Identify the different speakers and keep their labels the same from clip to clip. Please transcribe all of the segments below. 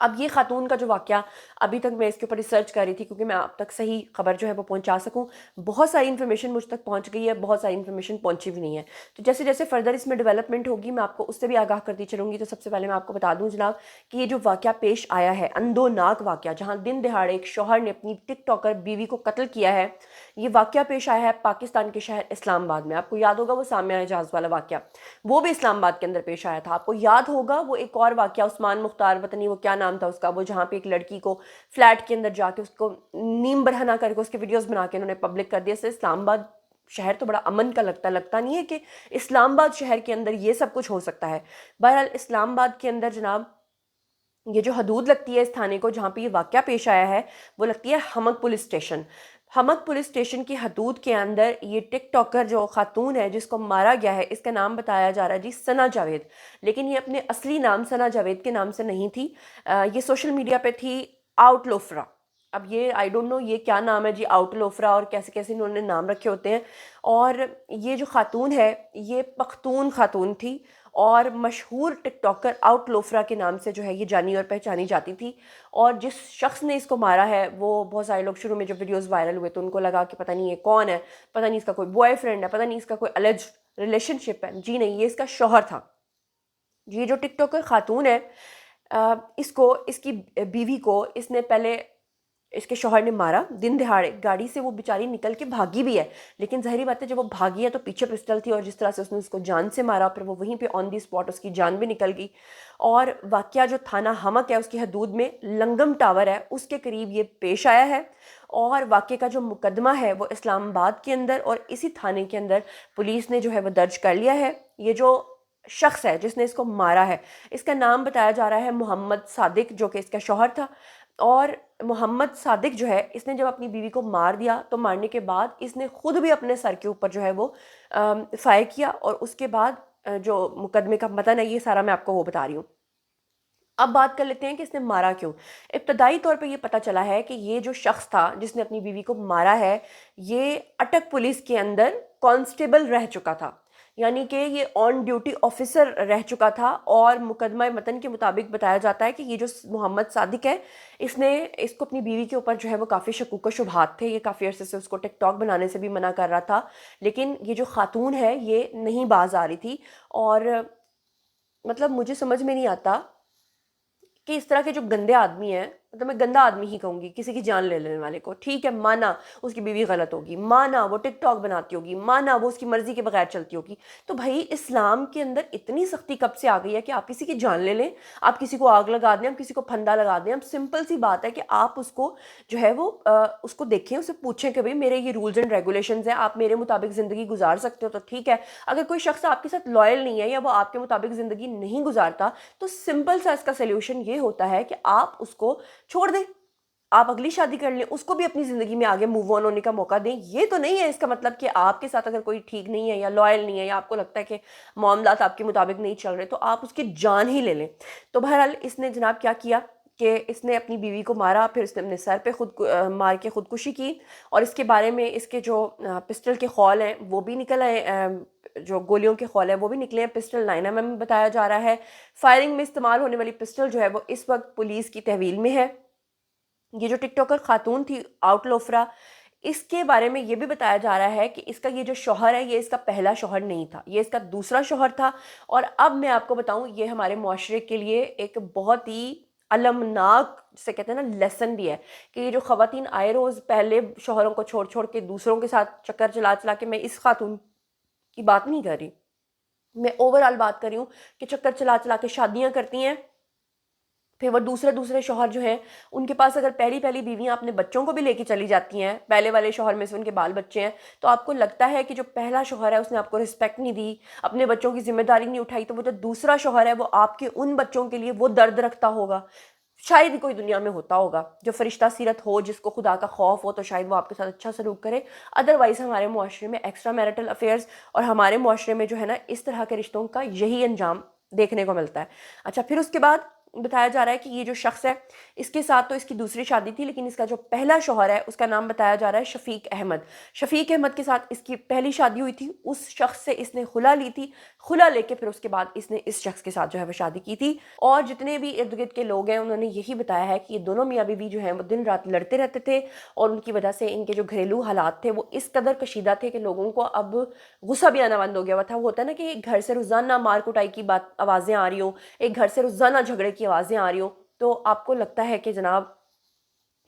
Speaker 1: اب یہ خاتون کا جو واقعہ، ابھی تک میں اس کے اوپر ریسرچ کر رہی تھی کیونکہ میں آپ تک صحیح خبر جو ہے وہ پہنچا سکوں. بہت ساری انفارمیشن مجھ تک پہنچ گئی ہے، بہت ساری انفارمیشن پہنچی بھی نہیں ہے. تو جیسے جیسے فردر اس میں ڈیولپمنٹ ہوگی میں آپ کو اس سے بھی آگاہ کرتی چلوں گی. تو سب سے پہلے میں آپ کو بتا دوں جناب کہ یہ جو واقعہ پیش آیا ہے، اندوناک واقعہ، جہاں دن دہاڑے ایک شوہر نے اپنی ٹک ٹاکر بیوی کو قتل کیا ہے، یہ واقعہ پیش آیا ہے پاکستان کے شہر اسلام آباد میں. آپ کو یاد ہوگا وہ سامیہ اعجاز والا واقعہ، وہ بھی اسلام آباد کے اندر پیش آیا تھا. آپ کو یاد ہوگا وہ ایک اور واقعہ عثمان مختار، پتہ نہیں وہ کیا نام تھا اس کا، وہ جہاں پہ ایک لڑکی کو فلیٹ کے اندر جا کے اس کو نیم برہنہ کر کے اس کے ویڈیوز بنا کے انہوں نے پبلک کر دیا. سے اسلام آباد شہر تو بڑا امن کا لگتا نہیں ہے کہ اسلام آباد شہر کے اندر یہ سب کچھ ہو سکتا ہے. بہرحال اسلام آباد کے اندر جناب یہ جو حدود لگتی ہے اس تھانے کو جہاں پہ یہ واقعہ پیش آیا ہے، وہ لگتی ہے ہمک پولیس اسٹیشن. ہمک پولیس اسٹیشن کی حدود کے اندر یہ ٹک ٹاکر جو خاتون ہے جس کو مارا گیا ہے، اس کا نام بتایا جا رہا ہے جی ثنا جاوید. لیکن یہ اپنے اصلی نام ثنا جاوید کے نام سے نہیں تھی. یہ سوشل میڈیا پہ تھی آؤٹ لوفرا. اب یہ آئی ڈونٹ نو یہ کیا نام ہے جی، آؤٹ لوفرا، اور کیسے کیسے انہوں نے نام رکھے ہوتے ہیں. اور یہ جو خاتون ہے یہ پختون خاتون تھی اور مشہور ٹک ٹاکر آؤٹ لوفرا کے نام سے جو ہے یہ جانی اور پہچانی جاتی تھی. اور جس شخص نے اس کو مارا ہے وہ بہت سارے لوگ شروع میں جب ویڈیوز وائرل ہوئے تو ان کو لگا کہ پتہ نہیں یہ کون ہے، پتہ نہیں اس کا کوئی بوائے فرینڈ ہے، پتہ نہیں اس کا کوئی الج ریلیشن شپ ہے. جی نہیں، یہ اس کا شوہر تھا. یہ جو ٹک ٹاکر خاتون ہے اس کو، اس کی بیوی کو اس نے پہلے اس کے شوہر نے مارا دن دہاڑے. گاڑی سے وہ بیچاری نکل کے بھاگی بھی ہے، لیکن ظاہری بات ہے جب وہ بھاگی ہے تو پیچھے پسٹل تھی، اور جس طرح سے اس نے اس کو جان سے مارا پھر وہ وہیں پہ آن دی اسپاٹ اس کی جان بھی نکل گئی. اور واقعہ جو تھانہ ہمک ہے اس کی حدود میں لنگم ٹاور ہے اس کے قریب یہ پیش آیا ہے. اور واقعے کا جو مقدمہ ہے وہ اسلام آباد کے اندر اور اسی تھانے کے اندر پولیس نے جو ہے وہ درج کر لیا ہے. یہ جو شخص ہے جس نے اس کو مارا ہے اس کا نام بتایا جا رہا ہے محمد صادق، جو کہ اس کا شوہر تھا. اور محمد صادق جو ہے اس نے جب اپنی بیوی کو مار دیا تو مارنے کے بعد اس نے خود بھی اپنے سر کے اوپر جو ہے وہ فائر کیا، اور اس کے بعد جو مقدمے کا متن ہے یہ سارا میں آپ کو وہ بتا رہی ہوں. اب بات کر لیتے ہیں کہ اس نے مارا کیوں. ابتدائی طور پہ یہ پتہ چلا ہے کہ یہ جو شخص تھا جس نے اپنی بیوی کو مارا ہے یہ اٹک پولیس کے اندر کانسٹیبل رہ چکا تھا، یعنی کہ یہ آن ڈیوٹی آفیسر رہ چکا تھا. اور مقدمہ متن کے مطابق بتایا جاتا ہے کہ یہ جو محمد صادق ہے اس نے اس کو اپنی بیوی کے اوپر جو ہے وہ کافی شکوک و شبہات تھے. یہ کافی عرصے سے اس کو ٹک ٹاک بنانے سے بھی منع کر رہا تھا، لیکن یہ جو خاتون ہے یہ نہیں باز آ رہی تھی. اور مطلب مجھے سمجھ میں نہیں آتا کہ اس طرح کے جو گندے آدمی ہیں، مطلب میں گندا آدمی ہی کہوں گی کسی کی جان لے لینے والے کو. ٹھیک ہے مانا اس کی بیوی غلط ہوگی، مانا وہ ٹک ٹاک بناتی ہوگی، مانا وہ اس کی مرضی کے بغیر چلتی ہوگی، تو بھائی اسلام کے اندر اتنی سختی کب سے آ گئی ہے کہ آپ کسی کی جان لے لیں، آپ کسی کو آگ لگا دیں، آپ کسی کو پھندا لگا دیں. اب سمپل سی بات ہے کہ آپ اس کو جو ہے وہ اس کو دیکھیں، اسے پوچھیں کہ بھئی میرے یہ رولز اینڈ ریگولیشنز ہیں، آپ میرے مطابق زندگی گزار سکتے ہو تو ٹھیک ہے. اگر کوئی شخص آپ کے ساتھ لائل نہیں ہے یا وہ آپ کے مطابق زندگی نہیں گزارتا تو سمپل سا اس کا سلیوشن یہ ہوتا ہے کہ آپ اس کو چھوڑ دیں، آپ اگلی شادی کر لیں، اس کو بھی اپنی زندگی میں آگے موو آن ہونے کا موقع دیں. یہ تو نہیں ہے اس کا مطلب کہ آپ کے ساتھ اگر کوئی ٹھیک نہیں ہے یا لائل نہیں ہے یا آپ کو لگتا ہے کہ معاملات آپ کے مطابق نہیں چل رہے تو آپ اس کی جان ہی لے لیں. تو بہرحال اس نے جناب کیا کیا کہ اس نے اپنی بیوی کو مارا، پھر اس نے اپنے سر پہ مار کے خودکشی کی. اور اس کے بارے میں اس کے جو پسٹل کے خول ہیں وہ بھی نکل آئے، جو گولیوں کے خول ہیں وہ بھی نکلے ہیں. پسٹل 9mm بتایا جا رہا ہے. فائرنگ میں استعمال ہونے والی پسٹل جو ہے وہ اس وقت پولیس کی تحویل میں ہے. یہ جو ٹک ٹاکر خاتون تھی آؤٹ لوفرا، اس کے بارے میں یہ بھی بتایا جا رہا ہے کہ اس کا یہ جو شوہر ہے یہ اس کا پہلا شوہر نہیں تھا، یہ اس کا دوسرا شوہر تھا. اور اب میں آپ کو بتاؤں یہ ہمارے معاشرے کے لیے ایک بہت ہی المناک سے کہتے ہیں نا لیسن بھی ہے کہ یہ جو خواتین آئے روز پہلے شوہروں کو چھوڑ چھوڑ کے دوسروں کے ساتھ چکر چلا چلا کے، میں اس خاتون کی بات نہیں کر رہی، میں اوورآل بات کر رہی ہوں کہ چکر چلا چلا کے شادیاں کرتی ہیں، پھر وہ دوسرے شوہر جو ہیں ان کے پاس اگر پہلی بیویاں اپنے بچوں کو بھی لے کے چلی جاتی ہیں، پہلے والے شوہر میں سے ان کے بال بچے ہیں، تو آپ کو لگتا ہے کہ جو پہلا شوہر ہے اس نے آپ کو رسپیکٹ نہیں دی، اپنے بچوں کی ذمہ داری نہیں اٹھائی، تو وہ جو دوسرا شوہر ہے وہ آپ کے ان بچوں کے لیے وہ درد رکھتا ہوگا. شاید ہی کوئی دنیا میں ہوتا ہوگا جو فرشتہ سیرت ہو، جس کو خدا کا خوف ہو، تو شاید وہ آپ کے ساتھ اچھا سلوک کرے. ادروائز ہمارے معاشرے میں ایکسٹرا میرٹل افیئرز اور ہمارے معاشرے میں جو ہے نا اس طرح کے رشتوں کا یہی انجام دیکھنے کو ملتا ہے. اچھا پھر اس کے بعد بتایا جا رہا ہے کہ یہ جو شخص ہے اس کے ساتھ تو اس کی دوسری شادی تھی، لیکن اس کا جو پہلا شوہر ہے اس کا نام بتایا جا رہا ہے شفیق احمد. شفیق احمد کے ساتھ اس کی پہلی شادی ہوئی تھی، اس شخص سے اس نے خلا لی تھی، خلا لے کے پھر اس کے بعد اس نے اس شخص کے ساتھ جو ہے وہ شادی کی تھی. اور جتنے بھی ارد گرد کے لوگ ہیں انہوں نے یہی بتایا ہے کہ یہ دونوں میاں بیوی جو ہیں وہ دن رات لڑتے رہتے تھے، اور ان کی وجہ سے ان کے جو گھریلو حالات تھے وہ اس قدر کشیدہ تھے کہ لوگوں کو اب غصہ بھی آنا بند ہو گیا ہوا تھا. وہ ہوتا ہے نا کہ ایک گھر سے روزانہ مار کٹائی کی آوازیں آ رہی ہوں، ایک گھر سے روزانہ جھگڑے کی آوازیں آ رہی ہوں، تو آپ کو لگتا ہے کہ جناب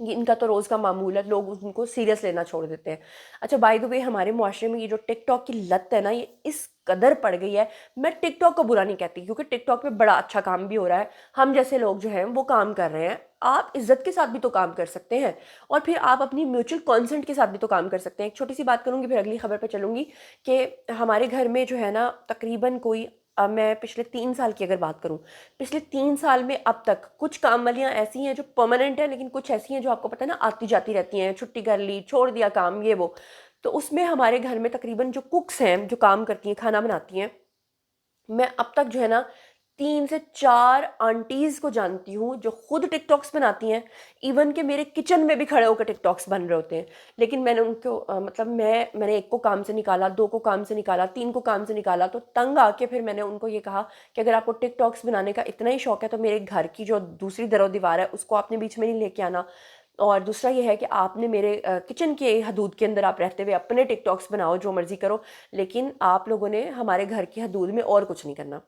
Speaker 1: یہ ان کا تو روز کا معمول ہے، لوگ ان کو سیریس لینا چھوڑ دیتے ہیں. اچھا بائی دی وے، ہمارے معاشرے میں یہ جو ٹک ٹاک کی لت ہے نا، یہ اس قدر پڑ گئی ہے. میں ٹک ٹاک کو برا نہیں کہتی، کیونکہ ٹک ٹاک پہ بڑا اچھا کام بھی ہو رہا ہے، ہم جیسے لوگ جو ہیں وہ کام کر رہے ہیں. آپ عزت کے ساتھ بھی تو کام کر سکتے ہیں، اور پھر آپ اپنی میوچل کانسنٹ کے ساتھ بھی تو کام کر سکتے ہیں. ایک چھوٹی سی بات کروں گی پھر اگلی خبر پہ چلوں گی کہ ہمارے گھر میں جو ہے نا تقریباً کوئی میں پچھلے 3 سال کی اگر بات کروں، پچھلے 3 سال میں اب تک کچھ کاموالیاں ایسی ہیں جو پرماننٹ ہیں، لیکن کچھ ایسی ہیں جو آپ کو پتہ ہے نا آتی جاتی رہتی ہیں، چھٹی کر لی، چھوڑ دیا کام، یہ وہ. تو اس میں ہمارے گھر میں تقریباً جو ککس ہیں، جو کام کرتی ہیں، کھانا بناتی ہیں، میں اب تک جو ہے نا 3 سے 4 آنٹیز کو جانتی ہوں جو خود ٹک ٹاکس بناتی ہیں، ایون کہ میرے کچن میں بھی کھڑے ہو کے ٹک ٹاکس بن رہے ہوتے ہیں. لیکن میں نے ان کو مطلب میں نے ایک کو کام سے نکالا، 2 کو کام سے نکالا، 3 کو کام سے نکالا، تو تنگ آ کے پھر میں نے ان کو یہ کہا کہ اگر آپ کو ٹک ٹاکس بنانے کا اتنا ہی شوق ہے تو میرے گھر کی جو دوسری در و دیوار ہے اس کو آپ نے بیچ میں نہیں لے کے آنا. اور دوسرا یہ ہے کہ آپ نے میرے کچن کے حدود کے اندر آپ رہتے ہوئے اپنے ٹک ٹاکس بناؤ، جو مرضی کرو، لیکن آپ لوگوں نے ہمارے گھر کی حدود میں اور کچھ نہیں کرنا.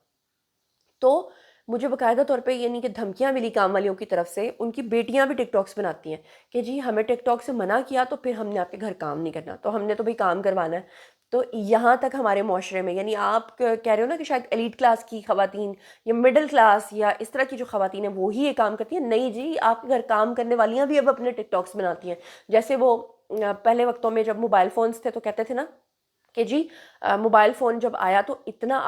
Speaker 1: تو مجھے باقاعدہ طور پہ یہ نہیں کہ دھمکیاں ملی کام والیوں کی طرف سے، ان کی بیٹیاں بھی ٹک ٹاکس بناتی ہیں کہ جی ہمیں ٹک ٹاک سے منع کیا تو پھر ہم نے آپ کے گھر کام نہیں کرنا، تو ہم نے تو بھئی کام کروانا ہے. تو یہاں تک ہمارے معاشرے میں، یعنی آپ کہہ رہے ہو نا کہ شاید ایلیٹ کلاس کی خواتین یا مڈل کلاس یا اس طرح کی جو خواتین ہیں وہی یہ کام کرتی ہیں. نہیں جی، آپ کے گھر کام کرنے والیاں بھی اب اپنے ٹک ٹاکس بناتی ہیں. جیسے وہ پہلے وقتوں میں جب موبائل فونز تھے تو کہتے تھے نا کہ جی موبائل فون جب آیا تو اتنا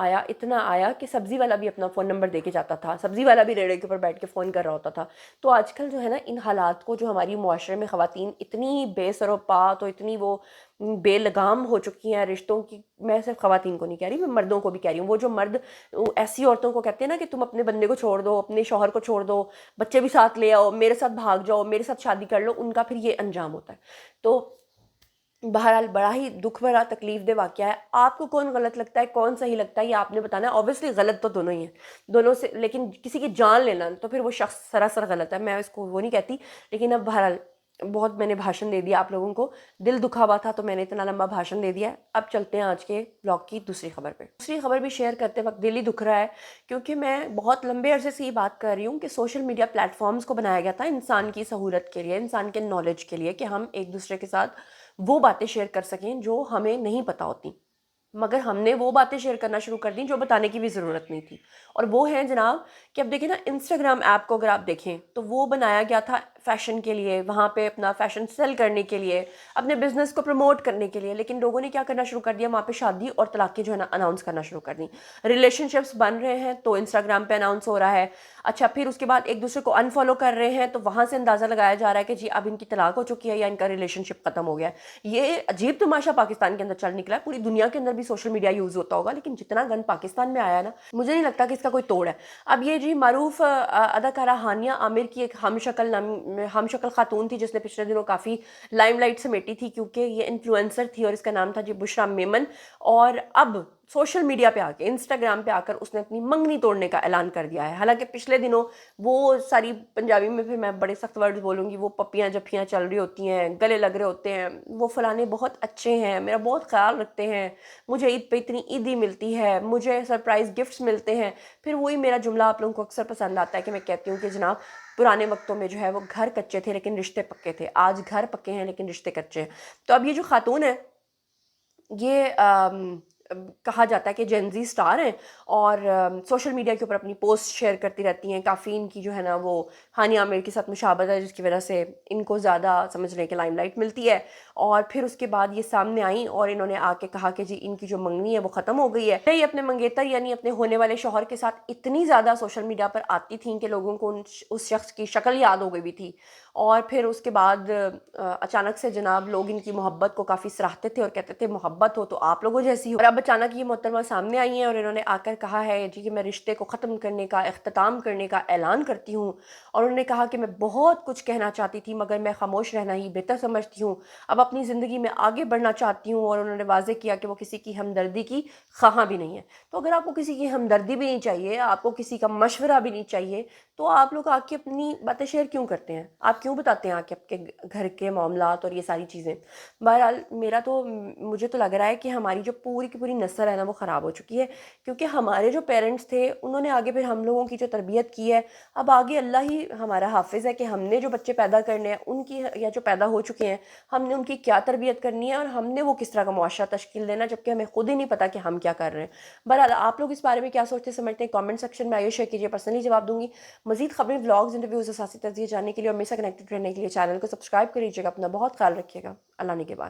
Speaker 1: آیا کہ سبزی والا بھی اپنا فون نمبر دے کے جاتا تھا، سبزی والا بھی ریڑے کے اوپر بیٹھ کے فون کر رہا ہوتا تھا. تو آج کل جو ہے نا ان حالات کو، جو ہماری معاشرے میں خواتین اتنی بے سر و پا تو اتنی وہ بے لگام ہو چکی ہیں رشتوں کی، میں صرف خواتین کو نہیں کہہ رہی، میں مردوں کو بھی کہہ رہی ہوں. وہ جو مرد ایسی عورتوں کو کہتے ہیں نا کہ تم اپنے بندے کو چھوڑ دو، اپنے شوہر کو چھوڑ دو، بچے بھی ساتھ لے آؤ، میرے ساتھ بھاگ جاؤ، میرے ساتھ شادی کر لو، ان کا پھر یہ انجام ہوتا ہے. تو بہرحال بڑا ہی دکھ بھرا تکلیف دہ واقعہ ہے. آپ کو کون غلط لگتا ہے، کون صحیح لگتا ہے، یہ آپ نے بتانا ہے. اوبویسلی غلط تو دونوں ہی ہیں، دونوں سے، لیکن کسی کی جان لینا تو پھر وہ شخص سراسر غلط ہے، میں اس کو وہ نہیں کہتی. لیکن اب بہرحال بہت میں نے بھاشن دے دیا آپ لوگوں کو، دل دکھا ہوا تھا تو میں نے اتنا لمبا بھاشن دے دیا ہے. اب چلتے ہیں آج کے بلاگ کی دوسری خبر پہ. دوسری خبر بھی شیئر کرتے وقت دل ہی دکھ رہا ہے، کیونکہ میں بہت لمبے عرصے سے یہ بات کر رہی ہوں کہ سوشل میڈیا پلیٹ فارمز کو بنایا گیا تھا انسان کی سہولت کے لیے، انسان کے نالج کے لیے، کہ ہم ایک دوسرے کے ساتھ وہ باتیں شیئر کر سکیں جو ہمیں نہیں پتہ ہوتی. مگر ہم نے وہ باتیں شیئر کرنا شروع کر دیں جو بتانے کی بھی ضرورت نہیں تھی. اور وہ ہیں جناب کہ اب دیکھیں نا، انسٹاگرام ایپ کو اگر آپ دیکھیں تو وہ بنایا گیا تھا فیشن کے لیے، وہاں پہ اپنا فیشن سیل کرنے کے لیے، اپنے بزنس کو پروموٹ کرنے کے لیے. لیکن لوگوں نے کیا کرنا شروع کر دیا، وہاں پہ شادی اور طلاقیں جو ہے نا اناؤنس کرنا شروع کر دیں. ریلیشن شپس بن رہے ہیں تو انسٹاگرام پہ اناؤنس ہو رہا ہے. اچھا پھر اس کے بعد ایک دوسرے کو انفالو کر رہے ہیں تو وہاں سے اندازہ لگایا جا رہا ہے کہ جی اب ان کی طلاق ہو چکی ہے یا ان کا ریلیشن شپ ختم ہو گیا ہے. یہ عجیب تماشا پاکستان کے اندر چل نکلا ہے. پوری دنیا کے اندر بھی سوشل میڈیا یوز ہوتا ہوگا، لیکن جتنا گند پاکستان میں آیا ہے نا، مجھے نہیں لگتا کہ اس کا کوئی توڑ ہے. اب یہ جی معروف اداکارہ ہانیہ عامر کی ایک ہم شکل خاتون تھی جس نے پچھلے دنوں کافی لائم لائٹ سمیٹی تھی، کیونکہ یہ انفلوئنسر تھی اور اس کا نام تھا جی بشرا میمن. اور اب سوشل میڈیا پہ آ کے، انسٹاگرام پہ آ کر اس نے اپنی منگنی توڑنے کا اعلان کر دیا ہے. حالانکہ پچھلے دنوں وہ ساری، پنجابی میں پھر میں بڑے سخت ورڈز بولوں گی، وہ پپیاں جپیاں چل رہی ہوتی ہیں، گلے لگ رہے ہوتے ہیں، وہ فلانے بہت اچھے ہیں، میرا بہت خیال رکھتے ہیں، مجھے عید پہ اتنی عیدی ملتی ہے، مجھے سرپرائز گفٹس ملتے ہیں. پھر وہی میرا جملہ آپ لوگوں کو اکثر پسند آتا ہے کہ میں کہتی ہوں کہ جناب پرانے وقتوں میں جو ہے وہ گھر کچے تھے لیکن رشتے پکے تھے، آج گھر پکے ہیں لیکن رشتے کچے ہیں. تو اب یہ جو خاتون ہے، یہ کہا جاتا ہے کہ جینزی سٹار ہیں اور سوشل میڈیا کے اوپر اپنی پوسٹ شیئر کرتی رہتی ہیں. کافی ان کی جو ہے نا وہ ہانیہ عامر کے ساتھ مشابہت ہے، جس کی وجہ سے ان کو زیادہ سمجھنے کے لائم لائٹ ملتی ہے. اور پھر اس کے بعد یہ سامنے آئیں اور انہوں نے آ کے کہا کہ جی ان کی جو منگنی ہے وہ ختم ہو گئی ہے. یہ اپنے منگیتر یعنی اپنے ہونے والے شوہر کے ساتھ اتنی زیادہ سوشل میڈیا پر آتی تھیں کہ لوگوں کو اس شخص کی شکل یاد ہو گئی بھی تھی. اور پھر اس کے بعد اچانک سے جناب لوگ ان کی محبت کو کافی سراہتے تھے اور کہتے تھے محبت ہو تو آپ لوگوں جیسی ہو. اور اب اب اچانک یہ محترمہ سامنے آئی ہیں اور انہوں نے آ کر کہا ہے جی کہ میں رشتے کو ختم کرنے کا، اختتام کرنے کا اعلان کرتی ہوں، اور انہوں نے کہا کہ میں بہت کچھ کہنا چاہتی تھی مگر میں خاموش رہنا ہی بہتر سمجھتی ہوں، اب اپنی زندگی میں آگے بڑھنا چاہتی ہوں، اور انہوں نے واضح کیا کہ وہ کسی کی ہمدردی کی خواہاں بھی نہیں ہے۔ تو اگر آپ کو کسی کی ہمدردی بھی نہیں چاہیے، آپ کو کسی کا مشورہ بھی نہیں چاہیے، تو آپ لوگ آ کے اپنی باتیں شیئر کیوں کرتے ہیں؟ آپ کیوں بتاتے ہیں آ کے آپ کے گھر کے معاملات اور یہ ساری چیزیں؟ بہرحال مجھے تو لگ رہا ہے کہ ہماری جو پوری کی پوری نسل ہے نا وہ خراب ہو چکی ہے، کیونکہ ہمارے جو پیرنٹس تھے انہوں نے آگے پھر ہم لوگوں کی جو تربیت کی ہے، اب آگے اللہ ہی ہمارا حافظ ہے کہ ہم نے جو بچے پیدا کرنے ہیں ان کی، یا جو پیدا ہو چکے ہیں، ہم نے ان کی کیا تربیت کرنی ہے اور ہم نے وہ کس طرح کا معاشرہ تشکیل دینا، جبکہ ہمیں خود ہی نہیں پتہ کہ ہم کیا کر رہے ہیں۔ بہرحال آپ لوگ اس بارے میں کیا سوچتے سمجھتے ہیں؟ کامنٹ سیکشن میں آئیے شیئر کیجیے، پرسنلی جواب دوں گی۔ مزید خبریں، ولاگز، انٹرویوز اور سیاسی تجزیے جاننے کے لیے اور میرے سے کنیکٹڈ رہنے کے لیے چینل کو سبسکرائب کر لیجیے گا۔ اپنا بہت خیال رکھیے گا۔ اللہ نگہبان۔